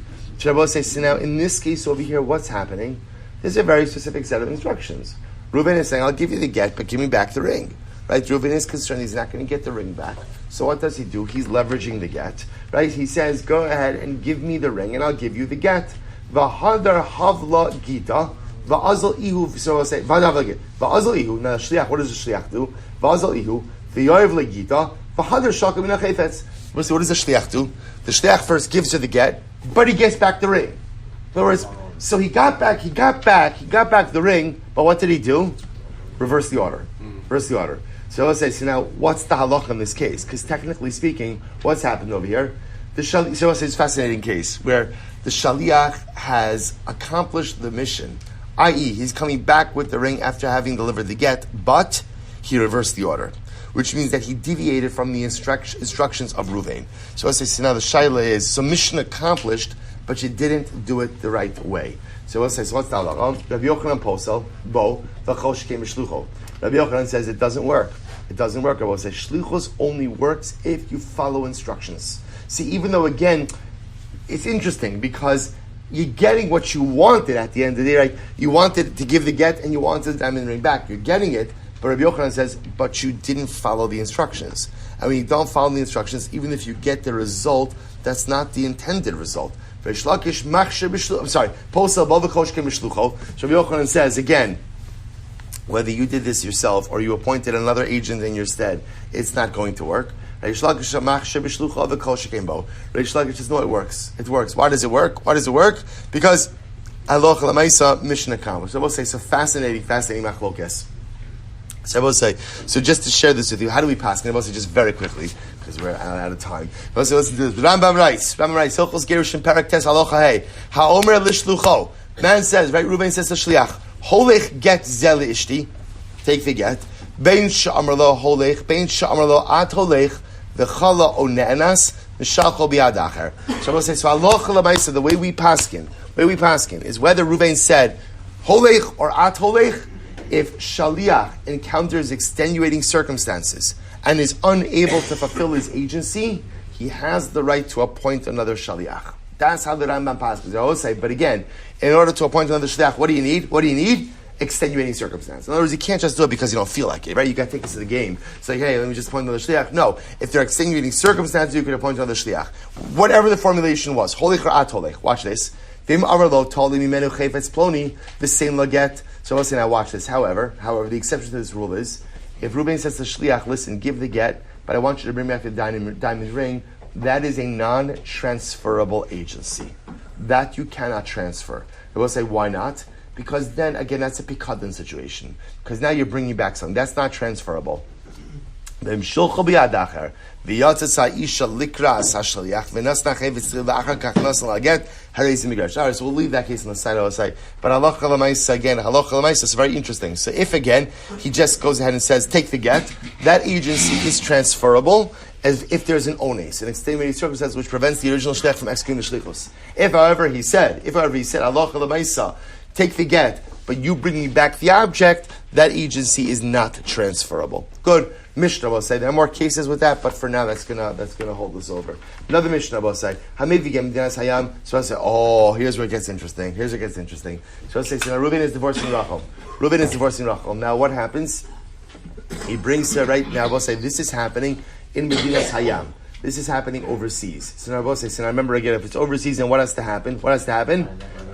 Rabbi says, so now in this case over here, what's happening? There's a very specific set of instructions. Reuven is saying, I'll give you the get, but give me back the ring. Right? Reuven is concerned he's not going to get the ring back. So what does he do? He's leveraging the get. Right? He says, go ahead and give me the ring, and I'll give you the get. V'hadar havla gita, v'azal ihu, so I'll say, v'azal ihu. Now, shliach, what does the shliach do? V'azal ihu, v'yoyev legita, v'hadar shakim in achayfetz. What does the shliach do? The shliach first gives her the get, but he gets back the ring. In other words, so he got back the ring, but what did he do? Reverse the order. So let's say, so now, what's the halacha in this case? Because technically speaking, what's happened over here? So let's say it's a fascinating case where the shaliach has accomplished the mission, i.e., he's coming back with the ring after having delivered the get, but he reversed the order, which means that he deviated from the instructions of Ruvain. So let's say, so now the shaila is, so mission accomplished, but you didn't do it the right way. So let's say, so what's the halacha? Rabbi Yochanan posel, bo, v'chol shkem shlucho. Rabbi Yochanan says it doesn't work. It doesn't work. I will say shlichus only works if you follow instructions. See, even though again, it's interesting because you're getting what you wanted at the end of the day, right? You wanted to give the get and you wanted the diamond ring back. You're getting it, but Rabbi Yochanan says, but you didn't follow the instructions. And when you don't follow the instructions, even if you get the result, that's not the intended result. I'm sorry, posel bo v'chol shkem shlucho. So Rabbi Yochanan says again, whether you did this yourself or you appointed another agent in your stead, it's not going to work. Reish Lakish says, no, it works. It works. Why does it work? Because halacha l'maisa mission accomplished. So I will say, so fascinating machlokes. So I will say, so just to share this with you, how do we pass? And I will say just very quickly, because we're out of time. I will say, listen to this. Rambam writes, Hilchos Gerushin Perek Tes Halacha Hey, Ha'omer Lishlucho. Man says, right, Reuben says to Shliach, Holech get zel ishti, take the get. Bein sha'amar lo holech, bein sha'amar lo at holech, v'chala o ne'enas, v'shalcho b'yad acher. So I will say, so halacha l'maisa, the way we paskin is whether Reuven said holech or at holech, if shaliach encounters extenuating circumstances and is unable to fulfill his agency, he has the right to appoint another shaliach. That's how the Rambam passes. I always say, but again, in order to appoint another shliach, what do you need? Extenuating circumstance. In other words, you can't just do it because you don't feel like it, right? You got to take this to the game. It's like, hey, let me just appoint another shliach. No, if there are extenuating circumstances, you can appoint another shliach. Whatever the formulation was, holich or at holich. Watch this. Vim amarlo tali mimenu chayfetz ploni v'sein laget. So I'll say, now watch this. However, the exception to this rule is, if Reuben says to shliach, listen, give the get, but I want you to bring back the diamond ring, that is a non-transferable agency. That you cannot transfer. I will say, why not? Because then, again, that's a pikadon situation. Because now you're bringing back something. That's not transferable. Alright, so we'll leave that case on the side of the side. But halacha l'maisa, again, halacha l'maisa is very interesting. So if, again, he just goes ahead and says, take the get, that agency is transferable, as if there's an ones, an extenuating circumstance which prevents the original shliach from executing the shlichus. If, however, he said, halacha l'maisa, take the get, but you bringing back the object, that agency is not transferable. Good. Mishnah will say there are more cases with that, but for now that's gonna hold us over. Another Mishnah will say, so I say, oh, here's where it gets interesting. So I say, so now Reuben is divorcing Rachel. Now what happens? He brings her right now. We'll say this is happening in Medinas Hayam. This is happening overseas. So now we'll say, so now remember again, if it's overseas, then what has to happen? The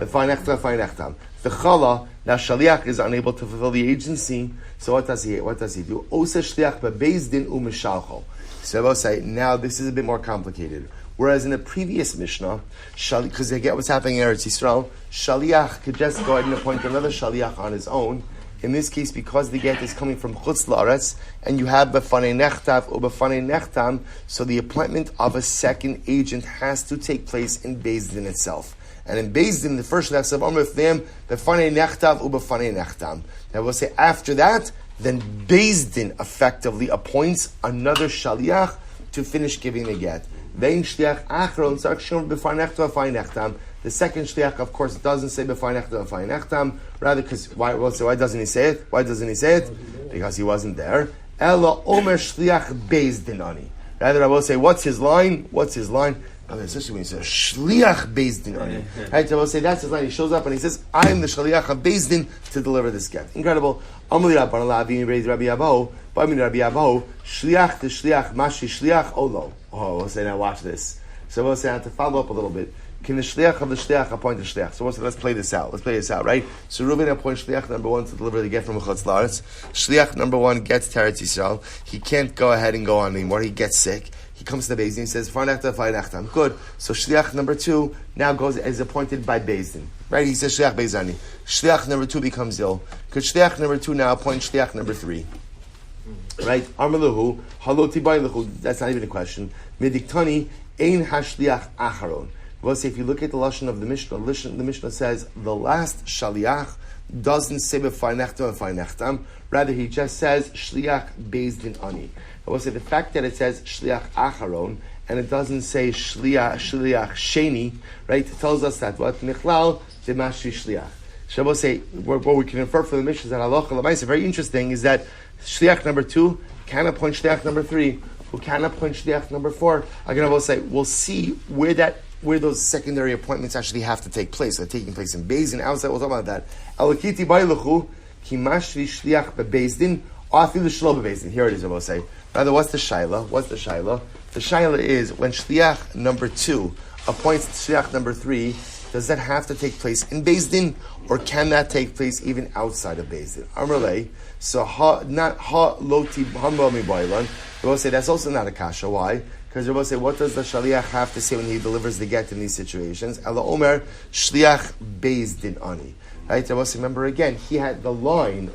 fine echtam. The chala, now shaliach is unable to fulfill the agency, so what does he do? Osa shliach bebeis din u'mishalcho. So I will say, now this is a bit more complicated. Whereas in the previous Mishnah, because they get what's happening in Eretz Yisrael, shaliach could just go ahead and appoint another shaliach on his own. In this case, because the get is coming from chutz la'aretz, and you have befanei nechtav or befanei nechtam, so the appointment of a second agent has to take place in Beis Din itself. And in Beis Din, the first shliach of Amr of them, befanei nechtav or befanei nechtam. Now we'll say after that, then Beis Din effectively appoints another shaliach to finish giving the get. Vein shliach achron tzarek befanei nechtav befanei nechtam. The second shliach, of course, doesn't say befanei nechtam befanei nechtam. Rather, because why doesn't he say it? Because he wasn't there. Ella omer shliach Beis Din ani. Rather, I will say, what's his line? Especially when he says shliach Beis Din ani. Right? So I will say that's his line. He shows up and he says, "I'm the shliach of Beis Din to deliver this get." Incredible. Amli Rabban Alavi raised Rabbi Abo. But I mean Rabbi Abo, shliach the shliach mashi shliach olo. Oh, we'll say now watch this. So we'll say I have to follow up a little bit. Can the shliach of the shliach appoint the shliach? So let's play this out. Right? So Reuben appoints shliach number 1 to deliver the get from Chutz La'aretz. Shliach number 1 gets to Eretz Yisrael. He can't go ahead and go on anymore. He gets sick. He comes to the Beis Din. He says, "Farnechta." Good. So shliach number 2 now is appointed by Beis Din. Right? He says shliach Beis Din. Shliach number 2 becomes ill. Could shliach number 2 now appoint shliach number 3? Right? Armaluhu haloti bailuhu. That's not even a question. Midiktani ein hashliach acharon. Well, see, if you look at the lashon of the Mishnah says the last shaliach doesn't say b'farnechtam. Rather, he just says shliach Beis Din ani. I will say the fact that it says shliach acharon and it doesn't say shliach sheni, right? It tells us that what michlal demashri shliach. So I will say what we can infer from the Mishnah that halacha l'maaseh very interesting is that shliach number 2 can appoint shliach number 3, who can appoint shliach number 4. Again, I will say we'll see where those secondary appointments actually have to take place. They're taking place in Beis Din, outside. We'll talk about that. Alakiti bailuchu ki mashri shliach bebeis din afilu shlo bebeis din. Here it is. I will say. Rather, what's the shayla? The shayla is when shliach number 2 appoints shliach number 3. Does that have to take place in Beis Din, or can that take place even outside of Beis Din? Amrulay. So not ha loti hamba mi bailan. I will say that's also not a kasha. Why? Because Rabbi say, what does the shaliach have to say when he delivers the get in these situations? Ela omer shliach Beis Din ani. Right? Rabbi say, remember again, he had the line,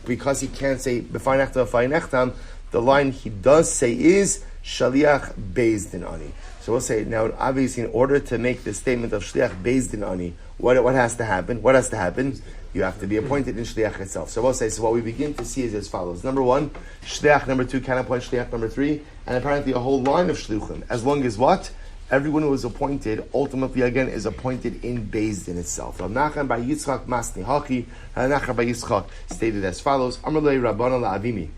because he can't say b'farnechtam, the line he does say is shaliach Beis Din ani. So we'll say, now obviously in order to make the statement of shliach Beis Din ani, what has to happen? You have to be appointed in shliach itself. So we'll say, so what we begin to see is as follows. Number 1, shliach number 2 can appoint shliach number 3, and apparently a whole line of shluchim. As long as what? Everyone who is appointed, ultimately again, is appointed in Beis Din itself. Rav Nachman bar Yitzchak Masni Hachi, Rav Nachman bar Yitzchak stated as follows, Amrulei Rabbana la'avimi,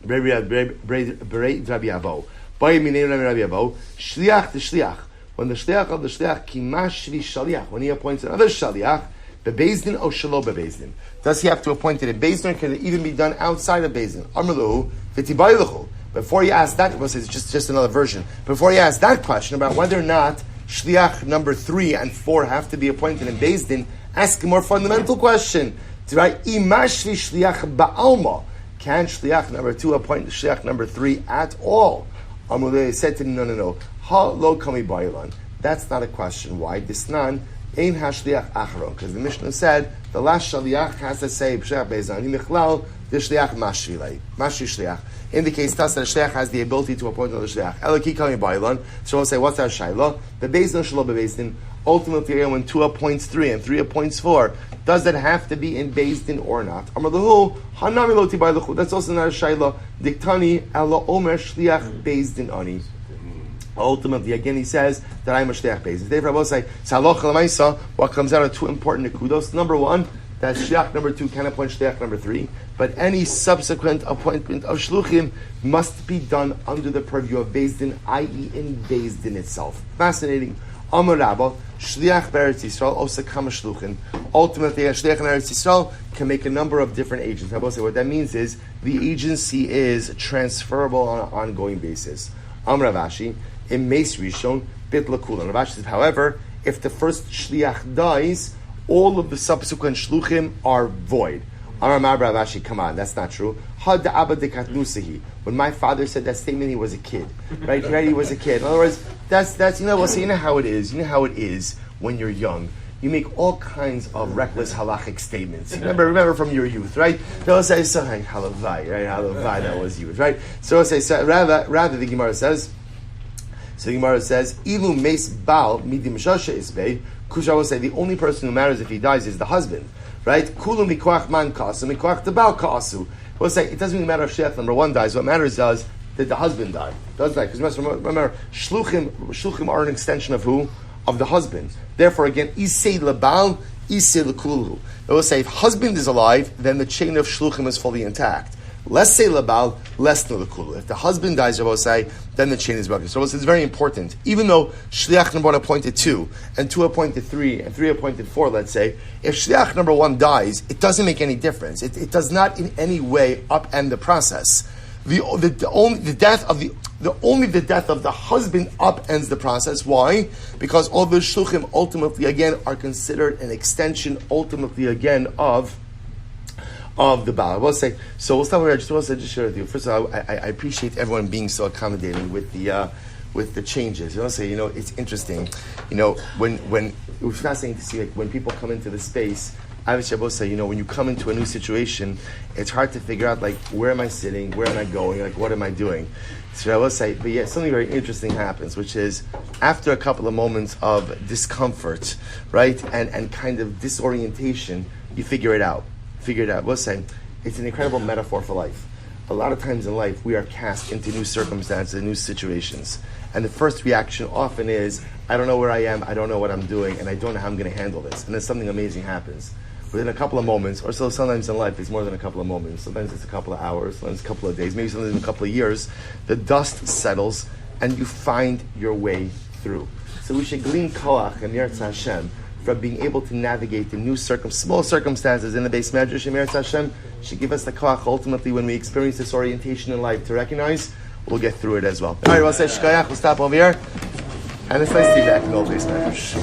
Berei Rabbi Avo, Bayi minei Rabbi Avo, shliach the shliach. When the shliach of the shliach, kimashvi shaliach, when he appoints another shaliach, Beis Din or shelo Beis Din. Does he have to appoint it in Beis Din, or can it even be done outside of Beis Din? Amrulu v'tibayluchu. Before you ask that, it's just another version. Before you ask that question about whether or not shliach number 3 and 4 have to be appointed in Beis Din, ask a more fundamental question. Right? Imashvi shliach ba'alma. Can shliach number 2 appoint shliach number 3 at all? Amrulu said to him, no. Ha lo kami ba'ilan. That's not a question. Why? Disnan. Ein hashliach acharon, because the Mishnah said the last shaliach has to say b'shliach Beis Din michlal the shliach mashri shliach. Indicates thus that a shliach has the ability to appoint another shliach. Elaki kami bailan. So we'll say, what's our shayla? The Beis Din shelo Beis Din. Ultimately, when 2 appoints 3 and 3 appoints 4, does it have to be in Beis Din or not? Amrlahu hanami loti bailuchu. That's also not a shayla. Diktani ela omer shliach Beis Din ani. Ultimately, again, he says that I'm a shliach Beis Din. Therefore, I will say, what comes out of 2 important nekudos. Number 1, that shliach number 2 can appoint shliach number 3, but any subsequent appointment of shluchim must be done under the purview of Beis Din, i.e. in Beis Din itself. Fascinating. Amar Rabba, shliach be'eretz Yisrael, osa kama shluchim. Ultimately, a shliach in Eretz Yisrael can make a number of different agents. I will say what that means is the agency is transferable on an ongoing basis. Amar Ravashi, in Meis Rishon, bit lakulan. Ravashi says, however, if the first shliach dies, all of the subsequent shluchim are void. Amar Ravashi, come on, that's not true. Had abba dekatnusahi. When my father said that statement, he was a kid, right? He was a kid. In other words, that's we'll say, you know how it is. You know how it is when you're young. You make all kinds of reckless halachic statements. Remember from your youth, right? They'll say, so, halavai, right? Halavai, that was youth, right? So say, rather the Gemara says, Ilu meis bal midim shasha isbei. Kusha will say the only person who matters if he dies is the husband, right? Kulu mikoach man kasu, mikoach the bal kasu. We'll say it doesn't even matter if shliach number 1 dies. What matters is that the husband died. Does that? Because remember, shluchim are an extension of who? Of the husband. Therefore, again, isei lebal, isei lekulu. It will say if husband is alive, then the chain of shluchim is fully intact. Less say labal, less lekulu. If the husband dies, I will say, then the chain is broken. So it's very important. Even though shliach number 1 appointed 2, and 2 appointed 3, and 3 appointed 4, let's say, if shliach number 1 dies, it doesn't make any difference. It does not in any way upend the process. only the death of the husband upends the process. Why? Because all the shluchim ultimately again are considered an extension ultimately again of the Baal. I will say, so we'll stop here. I just want to share with you. First of all, I appreciate everyone being so accommodating with the changes. I want to say, it's interesting. When it was fascinating to see, like, when people come into the space, obviously I will say, when you come into a new situation, it's hard to figure out, like, where am I sitting, where am I going, like, what am I doing? So I will say, but yet something very interesting happens, which is after a couple of moments of discomfort, right, and kind of disorientation, you figure it out. We'll say, it's an incredible metaphor for life. A lot of times in life, we are cast into new circumstances and new situations. And the first reaction often is, I don't know where I am, I don't know what I'm doing, and I don't know how I'm going to handle this. And then something amazing happens. Within a couple of moments, or so sometimes in life, it's more than a couple of moments. Sometimes it's a couple of hours, sometimes a couple of days, maybe sometimes in a couple of years. The dust settles, and you find your way through. So we should glean koach and Yirtzeh Hashem from being able to navigate the new small circumstances in the base medrash and Yirtzeh Hashem should give us the koach ultimately when we experience this orientation in life to recognize we'll get through it as well. All right, we'll say shkoyach. We'll stop over here, and it's nice to be back in the old base medrash.